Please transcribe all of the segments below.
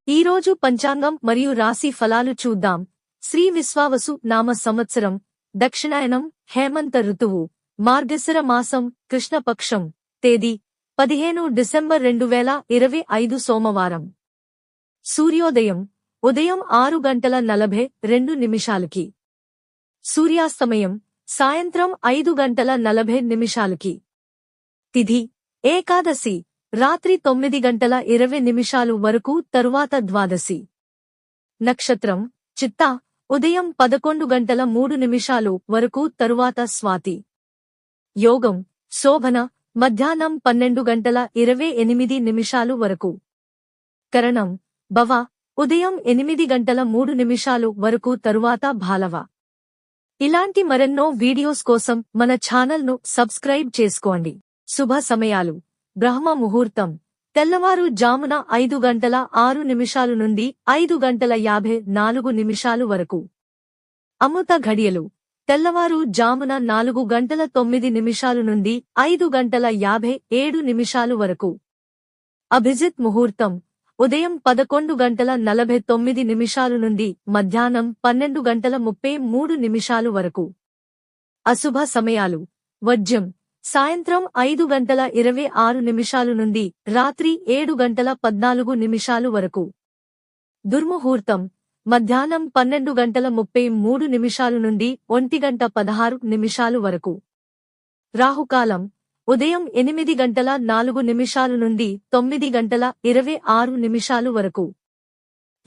ఈరోజు పంచాంగం మరియు రాశి ఫలాలు చూద్దాం. శ్రీ విశ్వావసు నామ సంవత్సరం, దక్షిణాయనం, హేమంత ఋతువు, మార్గశిర మాసం, కృష్ణపక్షం, తేదీ 15 డిసెంబర్ 2025 సోమవారం. సూర్యోదయం ఉదయం 6:42 సూర్యాస్తమయం సాయంత్రం 5:40 తిథి ఏకాదశి రాత్రి 9:20 వరకు తరువాత ద్వాదశి. నక్షత్రం చిత్తా ఉదయం 11:03 వరకు తరువాత స్వాతి. యోగం శోభన మధ్యాహ్నం 12:28 వరకు. కరణం భవ ఉదయం 8:03 వరకు తరువాత భాలవ. ఇలాంటి మరెన్నో వీడియోస్ కోసం మన ఛానల్ను సబ్స్క్రైబ్ చేసుకోండి. శుభ సమయాలు బ్రహ్మ ముహూర్తం తెల్లవారు జామున 5:06 నుండి 5:54 వరకు. అమృత ఘడియలు తెల్లవారు జామున 4:09 నుండి 5:57 వరకు. అభిజిత్ ముహూర్తం ఉదయం 11:49 నుండి మధ్యాహ్నం 12:33 వరకు. అశుభ సమయాలు వర్జ్యం సాయంత్రం 5:26 నుండి రాత్రి 7:14 వరకు. దుర్ముహూర్తం మధ్యాహ్నం 12:33 నుండి 1:16 వరకు. రాహుకాలం ఉదయం 8:04 నుండి 9:26 వరకు.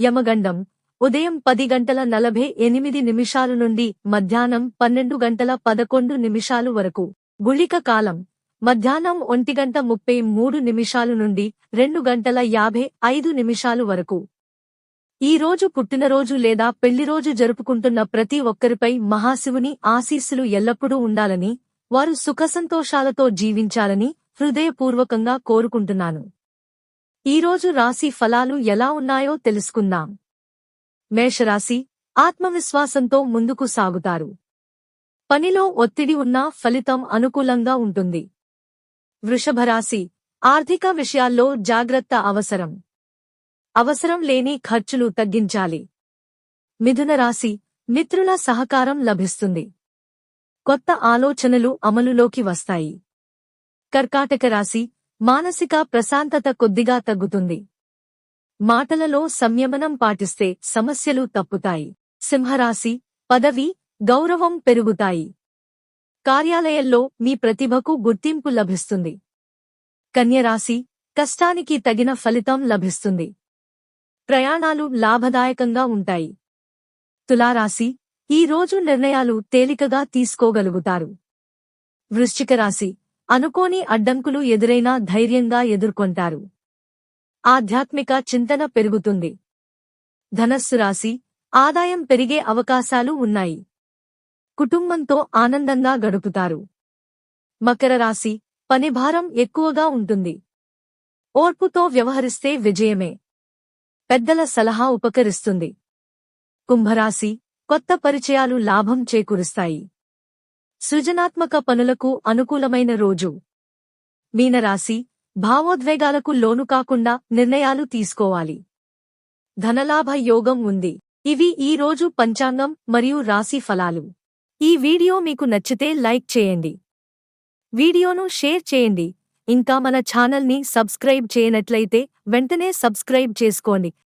యమగండం ఉదయం 10:48 నుండి మధ్యాహ్నం 12:11 వరకు. గుళిక కాలం మధ్యాహ్నం 1:33 నుండి 2:55 వరకు. ఈ రోజు పుట్టినరోజు లేదా పెళ్లిరోజు జరుపుకుంటున్న ప్రతి ఒక్కరిపై మహాశివుని ఆశీస్సులు ఎల్లప్పుడూ ఉండాలని, వారు సుఖసంతోషాలతో జీవించాలని హృదయపూర్వకంగా కోరుకుంటున్నాను. ఈరోజు రాశి ఫలాలు ఎలా ఉన్నాయో తెలుసుకుందాం. మేషరాశి ఆత్మవిశ్వాసంతో ముందుకు సాగుతారు. పనిలో ఒత్తిడి ఉన్నా ఫలితం అనుకూలంగా ఉంటుంది. వృషభరాశి ఆర్థిక విషయాల్లో జాగ్రత్త అవసరం. అవసరం లేని ఖర్చులు తగ్గించాలి. మిథున రాశి మిత్రుల సహకారం లభిస్తుంది. కొత్త ఆలోచనలు అమలులోకి వస్తాయి. కర్కాటక రాశి మానసిక ప్రశాంతత కొద్దిగా తగ్గుతుంది. మాటలలో సంయమనం పాటిస్తే సమస్యలు తప్పుతాయి. సింహరాశి పదవి, గౌరవం పెరుగుతాయి. కార్యాలయంలో మీ ప్రతిభకు గుర్తింపు లభిస్తుంది. కన్యరాశి కష్టానికి తగిన ఫలితం లభిస్తుంది. ప్రయాణాలు లాభదాయకంగా ఉంటాయి. తులారాశి ఈ రోజు నిర్ణయాలు తేలికగా తీసుకోగలుగుతారు. వృశ్చిక రాశి అనుకోని అడ్డంకులు ఎదురైనా ధైర్యంగా ఎదుర్కొంటారు. ఆధ్యాత్మిక చింతన పెరుగుతుంది. ధనస్సు రాశి ఆదాయం పెరిగే అవకాశాలు ఉన్నాయి. కుటుంబంతో ఆనందంగా గడుపుతారు. మకర రాశి పనిభారం ఎక్కువగా ఉంటుంది. ఓర్పుతో వ్యవహరిస్తే విజయమే. పెద్దల సలహా ఉపకరిస్తుంది. కుంభరాశి కొత్త పరిచయాలు లాభం చేకూరుస్తాయి. సృజనాత్మక పనులకు అనుకూలమైన రోజు. మీనరాశి భావోద్వేగాలకు లోను కాకుండా నిర్ణయాలు తీసుకోవాలి. ధనలాభ యోగం ఉంది. ఇవి ఈ రోజు పంచాంగం మరియు రాశి ఫలాలు. ఈ వీడియో మీకు నచ్చితే లైక్ చేయండి. వీడియోను షేర్ చేయండి. ఇంకా మన ఛానల్ని సబ్స్క్రైబ్ చేయనట్లయితే వెంటనే సబ్స్క్రైబ్ చేసుకోండి.